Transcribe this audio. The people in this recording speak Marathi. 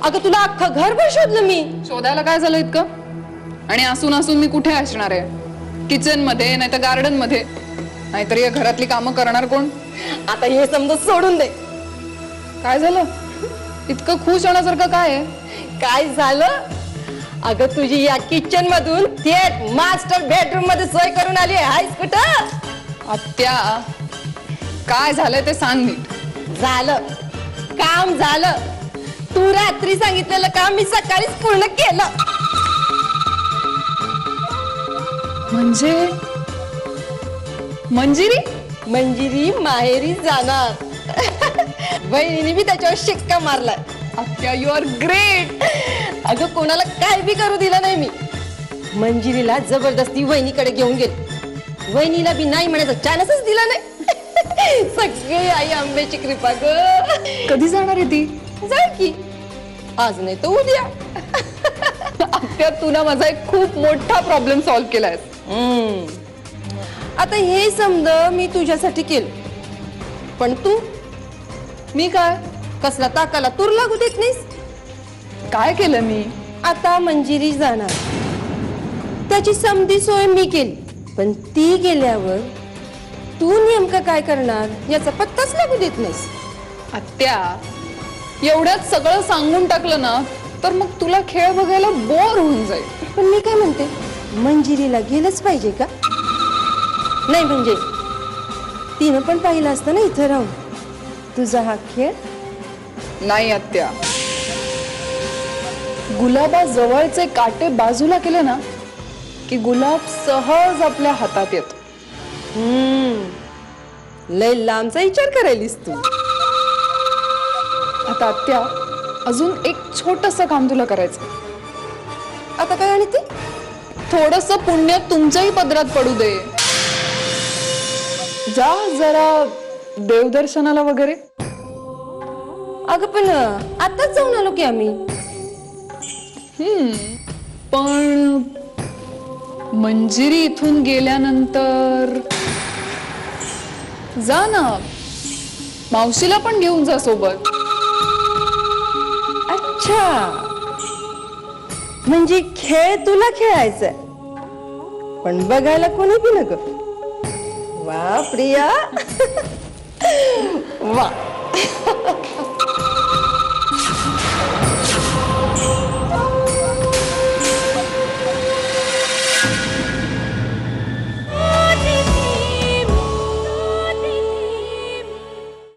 अगं तुला अख्खं घरभर शोधलं मी. शोधायला काय झालं इतकं? आणि असून असून मी कुठे असणार आहे? किचन मध्ये नाही तर गार्डन मध्ये, नाहीतर या घरातली कामं करणार कोण? आता हे समजा सोडून दे. काय झालं? इतकं खुश होण्यासारखं काय आहे? काय झालं? अगं तुझी या किचन मधून थेट मास्टर बेडरूम मध्ये सोय करून आली आहेस कुठं? आत्या, काय झालंय ते सांग नीट. झालं, काम झालं. तू रात्री सांगितलेलं काम मी सकाळीच पूर्ण केलं. म्हणजे मंजिरी मंजिरी माहेरी जाणार. बहिणीने बी त्याच्यावर शिक्का मारलाय. आत्या, यू आर ग्रेट. अगं कोणाला काय बी करू दिलं नाही मी. मंजिरीला जबरदस्ती वहिनीकडे घेऊन गेले. वहिनीला बी नाही म्हणायचं चान्सच दिला नाही. सगळी आई आंब्याची कृपा ग. कधी जाणार आहे ती? जाय की आज नाही तर उद्या. आत्या, तू ना माझा एक खूप मोठा प्रॉब्लेम सॉल्व्ह केलाय. आता हे समज मी तुझ्यासाठी केलं, पण तू मी काय कसला ताकाला तूर लागू देत नाहीस. काय केलं मी? आता मंजिरी जाणार, त्याची समधी सोय मी केली, पण ती गेल्यावर तू नेमकं काय करणार याचा पत्ताच लागू देत नाहीस. आत्या, एवढ्यात सगळं सांगून टाकलं ना तर मग तुला खेळ बघायला बोर होऊन जाईल. पण मी काय म्हणते, मंजिरीला गेलंच पाहिजे का? नाही म्हणजे तिनं पण पाहिलं असतं ना इथं राहून तुझा हा खेळ. नाही आत्या, गुलाबा जवळचे काटे बाजूला केले ना की गुलाब सहज आपल्या हातात येतो. लय लांबचा विचार करायलीस तू. आता आत्या, अजून एक छोटस काम तुला करायचं. आता काय आणि ते थोडस पुण्य तुमच्याही पदरात पडू दे. जा जरा देवदर्शनाला वगैरे. अगं पण आताच जाऊन आलो की आम्ही. पण मंजिरी इथून गेल्यानंतर जा ना, मावशीला पण घेऊन जा सोबत. अच्छा, म्हणजे खेळ तुला खेळायचा पण बघायला कोणी बी नको. वा प्रिया. वा.